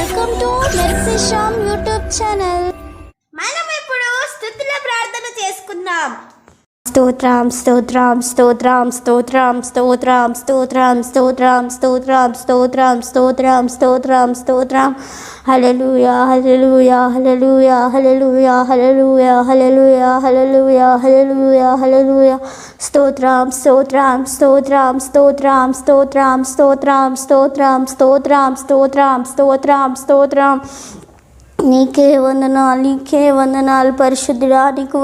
Welcome to మెర్సిషామ్ YouTube channel. మనం ఇప్పుడు స్తుతుల ప్రార్థన చేసుకుందాం. స్తోత్రం స్తోత్రం స్తోత్రం స్తోత్రం స్తోత్రం స్తోత్రం స్తోత్రం స్తోత్రం స్తోత్రం స్తోత్రం స్తోత్రం స్తోత్రం హల్లెలూయా హల్లెలూయా హల్లెలూయా హల్లెలూయా హల్లెలూయా హల్లెలూయా హల్లెలూయా హల్లెలూయా హల్లెలూయా స్తోత్రం స్తోత్రం స్తోత్రం స్తోత్రం స్తోత్రం స్తోత్రం స్తోత్రం స్తోత్రం స్తోత్రం స్తోత్రం స్తోత్రం నీకే వందనాలు పరిశుద్ధుడా, నీకు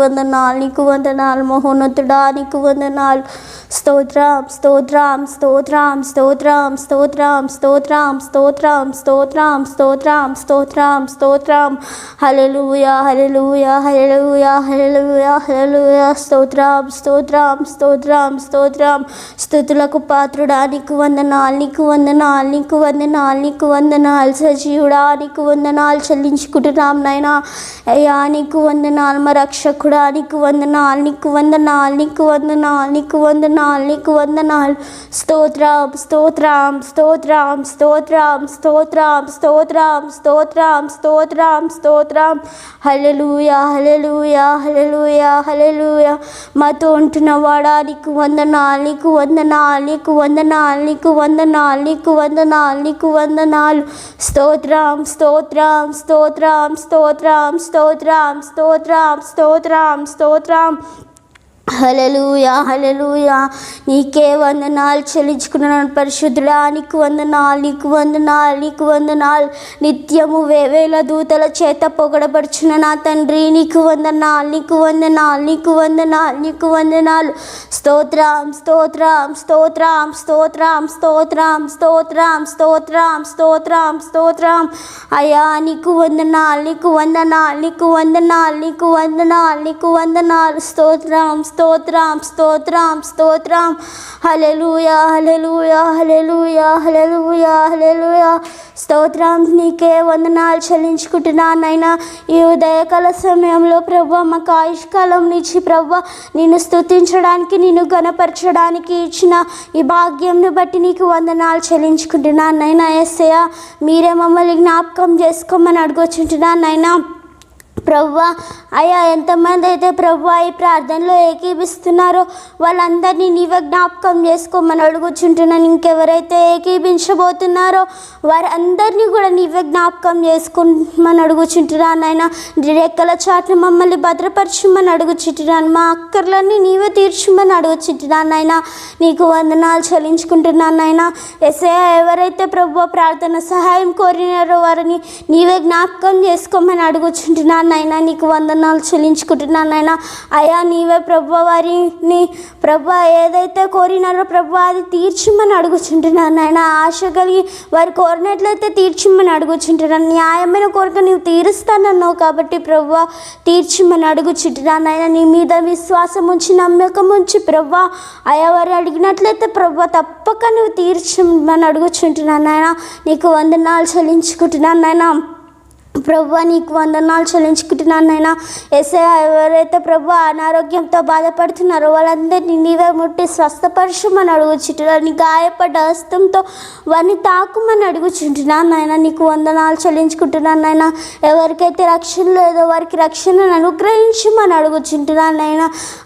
వందనాలు మహోన్నతుడా, నీకు వందనాలు. స్తోత్రం స్తోత్రం స్తోత్రం స్తోత్రం స్తోత్రం స్తోత్రం స్తోత్రం స్తోత్రం స్తోత్రం స్తోత్రం స్తోత్రం హల్లెలూయా హల్లెలూయా హల్లెలూయా హల్లెలూయా హల్లెలూయా స్తోత్రం స్తోత్రం స్తోత్రం స్తోత్రం స్తుతులకు పాత్రుడా, నీకు వందనాలు సజీవుడా, నీకు వందనాలు చెల్లించుకుంటున్నాం నాయనా. అయ్యా నీకు వందనాలు మా రక్షకుడా, నీకు వందనాలు స్తోత్రం స్తోత్రం స్తోత్రం స్తోత్రం స్తోత్రం స్తోత్రం స్తోత్రం స్తోత్రం స్తోత్రం హల్లెలూయా హల్లెలూయా హల్లెలూయా హల్లెలూయా మాతో ఉంటున్నవాడా, నీకు వందనాలు స్తోత్రం స్తోత్రం స్తోత్రం స్తోత్రం స్తోత్రం స్తోత్రం స్తోత్రం స్తోత్రం హల్లెలూయా హల్లెలూయా నీకే వందనాలు చెల్లించుకున్నాను పరిశుద్ధుడా, నీకు వందనాలు నిత్యము వేవేల దూతల చేత పొగడబడుచున్న నా తండ్రి, నీకు వందనాలు స్తోత్రం స్తోత్రం స్తోత్రం స్తోత్రం స్తోత్రం స్తోత్రం స్తోత్రం స్తోత్రం స్తోత్రం అయ్యా నీకు వందనాలు స్తోత్రం స్తోత్రం స్తోత్రం స్తోత్రం హల్లెలూయా హల్లెలూయా హల్లెలూయా హల్లెలూయా హల్లెలూయా స్తోత్రం. నీకే వందనాలు చెల్లించుకుంటున్నాను నైనా. ఈ ఉదయకాల సమయంలో ప్రభువా మాకు ఆయుష్కాలం నుంచి ప్రభువా నిన్ను స్తుతించడానికి, నిన్ను ఘనపరచడానికి ఇచ్చిన ఈ భాగ్యంను బట్టి నీకు వందనాలు చెల్లించుకుంటున్నాను నైనా. యేసయ్యా మీరే మమ్మల్ని జ్ఞాపకం చేసుకోమని అడుగుచుంటున్నాను నైనా. ప్రభువా అయ్యా ఎంతమంది అయితే ప్రభువా ఈ ప్రార్థనలో ఏకీభిస్తున్నారో వాళ్ళందరినీ నీవే జ్ఞాపకం చేసుకోమని అడుగుచుంటున్నాను. ఇంకెవరైతే ఏకీభించబోతున్నారో వారందరినీ కూడా నీవే జ్ఞాపకం చేసుకోమని అడుగుచుంటున్నాను నాయన. రెక్కల చాటున మమ్మల్ని భద్రపరచమని అడుగుచుంటున్నాను. మా అక్కర్లన్నీ నీవే తీర్చమని అడుగుచుంటున్నాను నాయన. నీకు వందనాలు చెల్లించుకుంటున్నాను నాయన. యేసయ్యా ఎవరైతే ప్రభువా ప్రార్థన సహాయం కోరినారో వారిని నీవే జ్ఞాపకం చేసుకోమని అడుగుచుంటున్నాను నాయనా. నీకు వందనాలు చెల్లించుకుంటున్నాను నాయనా. అయ్యా నీవే ప్రభువా వారిని ప్రభువా ఏదైతే కోరినారో ప్రభువా అది తీర్చమని అడుగుచుంటున్నాను నాయన. ఆశ కలిగి వారు కోరినట్లయితే తీర్చమని అడుగుచుంటున్నాను. న్యాయమైన కోరిక నీవు తీరుస్తానన్నావు కాబట్టి ప్రభువా తీర్చమని అడుగుచుంటున్నాను నాయన. నీ మీద విశ్వాసం ఉంచి నమ్మకం ఉంచి ప్రభువా అయ్యా వారు అడిగినట్లయితే ప్రభువా తప్పక నువ్వు తీర్చమని అడుగుచుంటున్నాను నాయన. నీకు వందనాలు చెల్లించుకుంటున్నాను నాయన. ప్రభువా నీకు వందనాలు చెల్లించుకుంటున్నాను నాయన. యేసయ్యా ఎవరైతే ప్రభువా అనారోగ్యంతో బాధపడుతున్నారో వాళ్ళందరినీ నీవే ముట్టి స్వస్థపరచమని అడుగుచుంటున్నాను. నీ గాయపడ్డ హస్తంతో వారిని తాకుమని అడుగుచుంటున్నాను నాయన. నీకు వందనాలు చెల్లించుకుంటున్నాను నాయన. ఎవరికైతే రక్షణ లేదో వారికి రక్షణను అనుగ్రహించమని అడుగుచుంటున్నాను నాయన.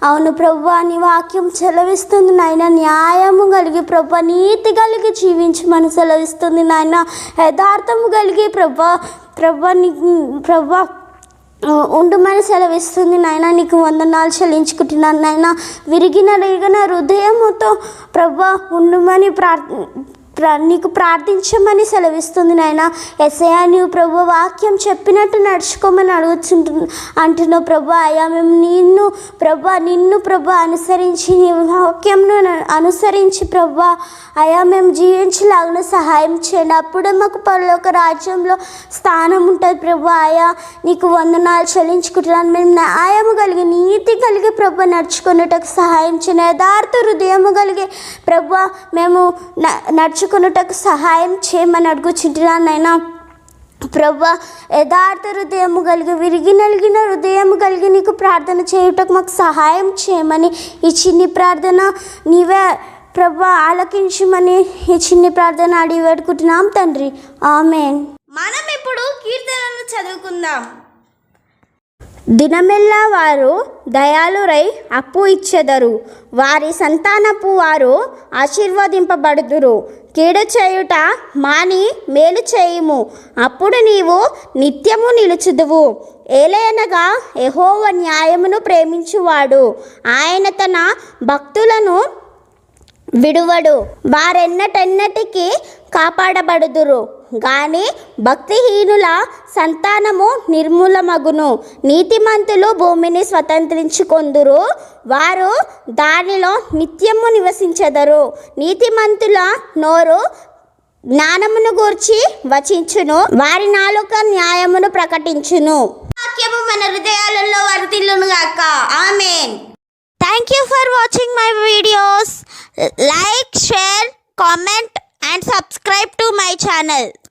అవును ప్రభువా నీ వాక్యం సెలవిస్తుంది నాయన. న్యాయము కలిగి ప్రభువా నీతి కలిగి జీవించమని సెలవిస్తుంది నాయన. యథార్థము కలిగి ప్రభువా ఉండమని సెలవిస్తుంది నాయన. నీకు వందనాలు చెల్లించుకుంటున్నాను నాయన. విరిగిన హృదయముతో ప్రభువా ఉండమని నీకు ప్రార్థించమని సెలవిస్తుంది నాయన. యేసయ్యా నీవు ప్రభు వాక్యం చెప్పినట్టు నడుచుకోమని అంటున్నావు ప్రభు. అయ్యా మేము నిన్ను ప్రభు అనుసరించి నీ వాక్యంను అనుసరించి ప్రభు అయ్యా మేము జీవించలాగిన సహాయం చేయండి. అప్పుడే మాకు పరలోక రాజ్యంలో స్థానం ఉంటుంది ప్రభు. అయ్యా నీకు వందనాలు చెల్లించుకుంటున్నాను. మేము న్యాయము కలిగి నీతి కలిగి ప్రభు నడుచుకున్నటకు సహాయం చేయండి. యథార్థ హృదయము కలిగి ప్రభు మేము నడుచుకున్నటకు సహాయం చేయమని అడుగుచుంటున్నాను నాయనా. ప్రభువా యథార్థ హృదయము కలిగి విరిగి నలిగిన హృదయము కలిగి నీకు ప్రార్థన చేయుటకు మాకు సహాయం చేయమని ఈ చిన్ని ప్రార్థన నీవే ప్రభువా ఆలకించమని ఈ చిన్ని ప్రార్థన అడిగి వేడుకుంటున్నాం తండ్రి. ఆమేన్. మనం ఇప్పుడు చదువుకుందాం. దినమెల్లా వారు దయాళురై అప్పు ఇచ్చెదరు, వారి సంతానపు వారు ఆశీర్వదింపబడుదురు. కీడు చేయుట మాని మేలు చేయుము, అప్పుడు నీవు నిత్యము నిలుచుదువు. ఏలయనగా యెహోవా న్యాయమును ప్రేమించువాడు, ఆయన తన భక్తులను విడువడు. వారెన్నటెన్నటికీ కాపాడబడుదురు, గాని భక్తిహీనుల సంతానము నిర్మూలమగును. నీతిమంతులు భూమిని స్వతంత్రించుకొందురు, వారు దానిలో నిత్యము నివసించెదరు. నీతిమంతుల నోరు జ్ఞానమును గూర్చి వచించును, వారి నాలుక న్యాయమును ప్రకటించును. వాక్యము మన హృదయాలలో వర్ధిల్లును గాక. ఆమేన్. Thank you for watching my videos. Like, share, comment and subscribe to my channel.